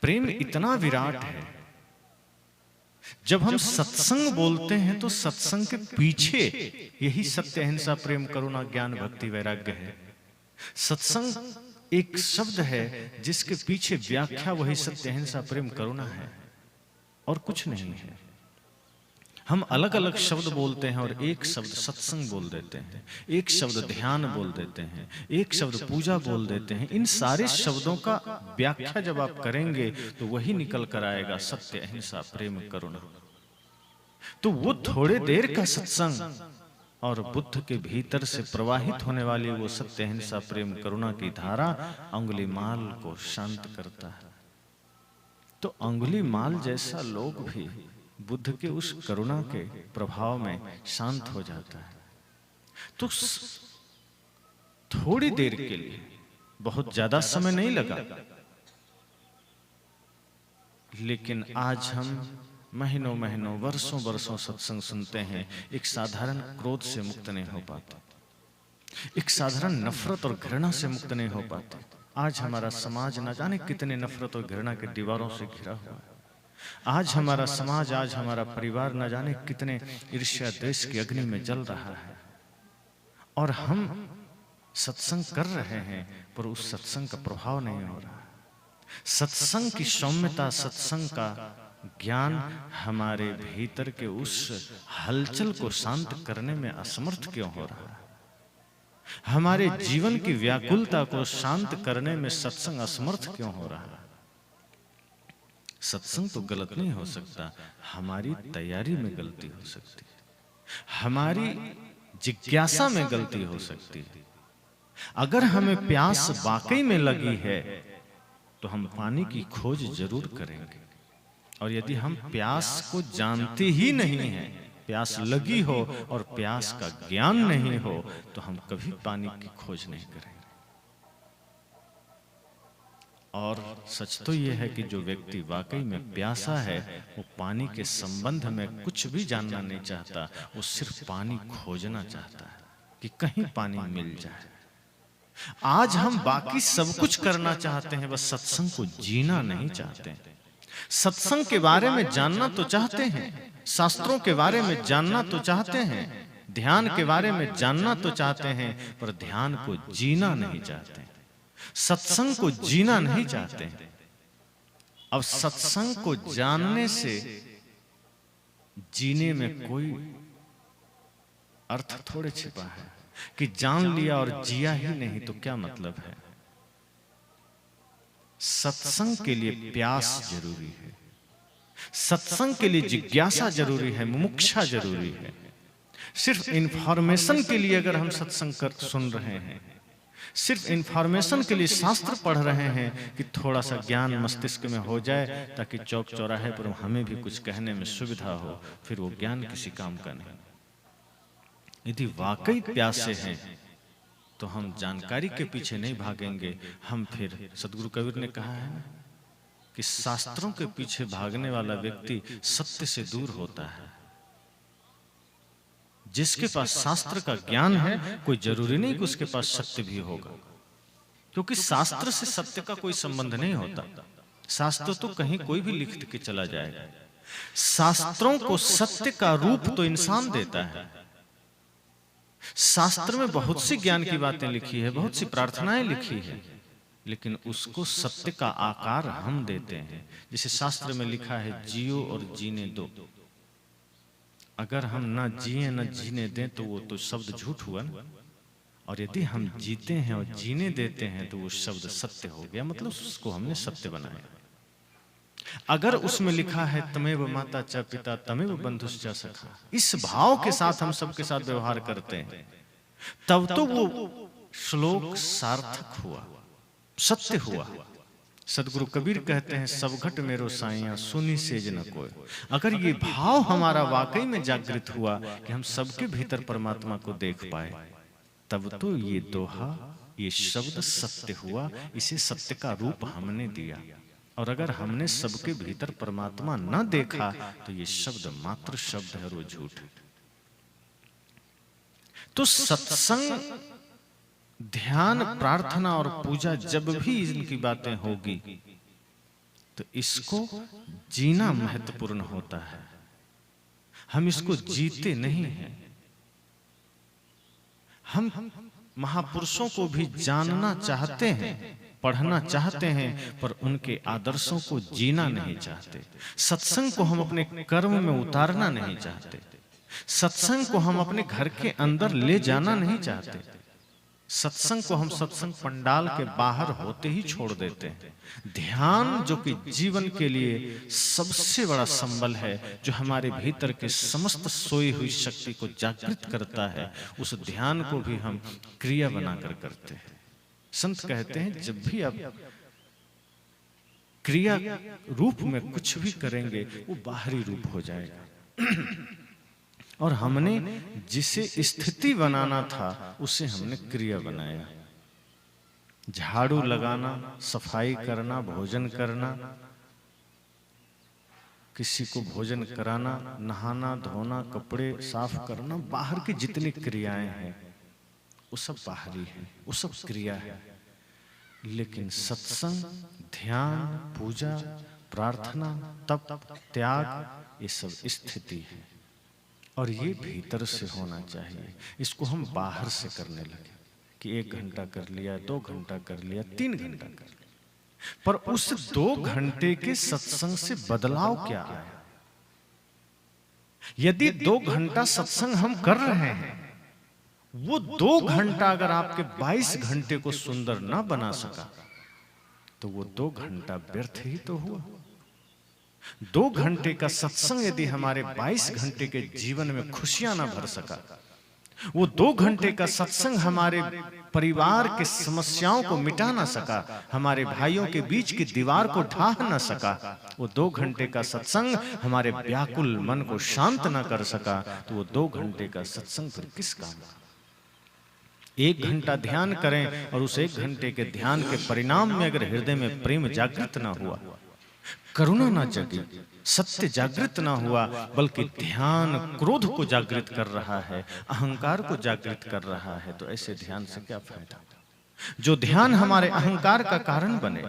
प्रेम इतना विराट है। जब हम सत्संग बोलते हैं तो सत्संग के पीछे यही सत्य, अहिंसा, प्रेम, करुणा, ज्ञान, भक्ति, वैराग्य है। सत्संग एक शब्द है जिसके पीछे व्याख्या वही सत्य, अहिंसा, प्रेम, करुणा है और कुछ नहीं है। हम अलग अलग शब्द बोलते हैं और एक शब्द सत्संग बोल देते हैं, एक शब्द ध्यान बोल देते हैं, एक शब्द पूजा बोल देते हैं। इन सारे शब्दों का व्याख्या जब आप करेंगे तो वही निकल कर आएगा सत्य, अहिंसा, प्रेम, करुणा। तो वो थोड़े देर का सत्संग और बुद्ध के भीतर से प्रवाहित होने वाली वो सत्य, अहिंसा, प्रेम, करुणा की धारा अंगुलीमाल को शांत करता है। तो अंगुलीमाल जैसा लोग भी बुद्ध के उस करुणा के प्रभाव में शांत हो जाता है। तो थोड़ी देर के लिए, बहुत ज्यादा समय नहीं लगा, लेकिन आज हम महीनों महीनों, वर्षों वर्षों सत्संग सुनते हैं, एक साधारण क्रोध से मुक्त नहीं हो पाते, एक साधारण नफरत और घृणा से मुक्त नहीं हो पाते। आज हमारा समाज न जाने कितने नफरत और घृणा के दीवारों से घिरा हुआ है। आज हमारा समाज, आज हमारा परिवार न जाने कितने ईर्ष्या द्वेष की अग्नि में जल रहा है। और हम सत्संग कर रहे हैं पर उस सत्संग का प्रभाव नहीं हो रहा। सत्संग की सौम्यता, सत्संग का ज्ञान हमारे भीतर के उस हलचल को शांत करने में असमर्थ क्यों हो रहा है? हमारे जीवन की व्याकुलता को शांत करने में सत्संग असमर्थ क्यों हो रहा है? सत्संग तो गलत नहीं हो सकता, हमारी तैयारी में गलती हो सकती है, हमारी जिज्ञासा में गलती हो सकती है। अगर हमें प्यास वाकई में लगी है तो हम पानी की खोज जरूर करेंगे। और यदि हम प्यास को जानते ही नहीं हैं, प्यास लगी हो और प्यास का ज्ञान नहीं हो, तो हम कभी पानी की खोज नहीं करेंगे। और सच तो यह है कि जो व्यक्ति वाकई में प्यासा है वो पानी के संबंध में कुछ भी जानना नहीं चाहता, वो सिर्फ पानी खोजना चाहता है कि कहीं पानी मिल जाए। आज हम बाकी सब कुछ करना चाहते हैं, बस सत्संग को जीना नहीं चाहते। सत्संग के बारे में जानना तो चाहते हैं, शास्त्रों के बारे में जानना तो चाहते हैं, ध्यान के बारे में जानना तो चाहते हैं, पर ध्यान को जीना नहीं चाहते, सत्संग को जीना नहीं चाहते। अब सत्संग को जानने से जीने में कोई अर्थ थोड़े छिपा है कि जान लिया और जिया ही नहीं तो क्या मतलब है? सत्संग के लिए प्यास जरूरी है, सत्संग के लिए जिज्ञासा जरूरी है, मुमुक्षा जरूरी है। सिर्फ इंफॉर्मेशन के लिए अगर हम सत्संग सुन रहे हैं, सिर्फ इंफॉर्मेशन के लिए शास्त्र पढ़ रहे हैं कि थोड़ा सा ज्ञान मस्तिष्क में हो जाए ताकि चौक चौराहे पर हमें भी कुछ कहने में सुविधा हो, फिर वो ज्ञान किसी काम का नहीं। यदि वाकई प्यासे हैं तो हम जानकारी के पीछे नहीं भागेंगे। हम फिर, सदगुरु कबीर ने कहा है ना कि शास्त्रों के पीछे भागने वाला व्यक्ति सत्य से दूर होता है। जिसके पास शास्त्र का ज्ञान है, कोई जरूरी नहीं कि उसके पास सत्य भी होगा, क्योंकि शास्त्र से सत्य का कोई संबंध नहीं होता। शास्त्र तो कहीं कोई भी लिख के चला जाएगा। शास्त्रों को सत्य का रूप तो इंसान देता है। शास्त्र में बहुत सी ज्ञान की बातें लिखी है, बहुत सी प्रार्थनाएं लिखी है, लेकिन उसको सत्य का आकार हम देते हैं। जैसे शास्त्र में लिखा है जियो और जीने दो। अगर हम ना जिए ना जीने दें तो वो तो शब्द झूठ हुआ ना। और यदि हम जीते हैं और जीने देते हैं तो वो शब्द सत्य हो गया, मतलब उसको हमने सत्य बनाया। अगर उसमें लिखा है तमेव माता च पिता तमेव बंधुश्च सखा, इस भाव के साथ हम सबके साथ व्यवहार करते हैं, तब तो वो श्लोक सार्थक हुआ, सत्य हुआ। सदगुरु कबीर कहते हैं सब घट मेरो साइया सुनी सेज न कोई। अगर ये भाव हमारा वाकई में जागृत हुआ कि हम सबके भीतर परमात्मा को देख पाए, तब तो ये दोहा, ये शब्द सत्य हुआ, इसे सत्य का रूप हमने दिया। और अगर हमने सबके भीतर परमात्मा न देखा तो ये शब्द मात्र शब्द है और वो झूठ है। तो सत्संग, ध्यान, प्रार्थना और पूजा जब भी इनकी बातें होगी तो इसको जीना महत्वपूर्ण होता है। हम इसको जीते नहीं हैं। हम महापुरुषों को भी जानना चाहते हैं, पढ़ना चाहते हैं, पर उनके आदर्शों को जीना नहीं चाहते। सत्संग को हम अपने कर्म में उतारना नहीं चाहते। सत्संग को हम अपने घर के अंदर ले जाना नहीं चाहते। सत्संग को हम सत्संग पंडाल के बाहर होते ही छोड़ देते हैं। ध्यान जो कि जीवन के लिए सबसे बड़ा संबल है, जो हमारे भीतर के समस्त सोई हुई शक्ति को जागृत करता है, उस ध्यान को भी हम क्रिया बनाकर करते हैं। संत कहते हैं जब भी आप क्रिया रूप में कुछ भी करेंगे वो बाहरी रूप हो जाएगा। और हमने जिसे स्थिति बनाना था उसे हमने क्रिया बनाया। झाड़ू लगाना, सफाई करना, भोजन करना, किसी को भोजन कराना, नहाना धोना, कपड़े साफ करना, बाहर की जितनी क्रियाएं हैं वो सब बाहरी है, वो सब क्रिया है। लेकिन सत्संग, ध्यान, पूजा, प्रार्थना, तप, त्याग, ये सब स्थिति है और ये भीतर से होना चाहिए। इसको हम बाहर से करने लगे कि 1 घंटा कर लिया, 2 घंटा कर लिया, 3 घंटा कर लिया, पर उस 2 घंटे के सत्संग से बदलाव क्या आया? यदि 2 घंटा सत्संग हम कर रहे हैं, वो 2 घंटा अगर आपके 22 घंटे को सुंदर ना बना सका तो वो 2 घंटा व्यर्थ ही तो हुआ। 2 घंटे का सत्संग यदि हमारे 22 घंटे के जीवन में खुशियां ना भर सका, वो 2 घंटे का सत्संग हमारे परिवार के समस्याओं को मिटा ना सका, हमारे भाइयों के बीच की दीवार को ढाह ना सका, वो 2 घंटे का सत्संग हमारे व्याकुल मन को शांत ना कर सका, तो वो 2 घंटे का सत्संग फिर किस काम का? 1 घंटा ध्यान करें और उस 1 घंटे के ध्यान के परिणाम में अगर हृदय में प्रेम जागृत ना हुआ, करुणा ना जगी, सत्य जागृत ना हुआ, बल्कि ध्यान क्रोध को जागृत कर रहा है, अहंकार को जागृत कर रहा है, तो ऐसे ध्यान से क्या फायदा? जो ध्यान हमारे अहंकार का कारण बने,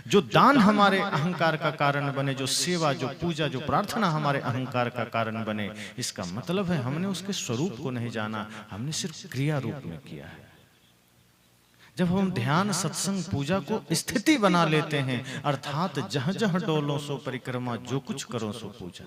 जो दान हमारे अहंकार का कारण बने, जो सेवा, जो पूजा, जो प्रार्थना हमारे अहंकार का कारण बने, इसका मतलब है हमने उसके स्वरूप को नहीं जाना, हमने सिर्फ क्रिया रूप में किया है। जब हम ध्यान, सत्संग, पूजा को स्थिति बना लेते हैं, अर्थात जहां जहां डोलो सो परिक्रमा, जो कुछ करो सो पूजा,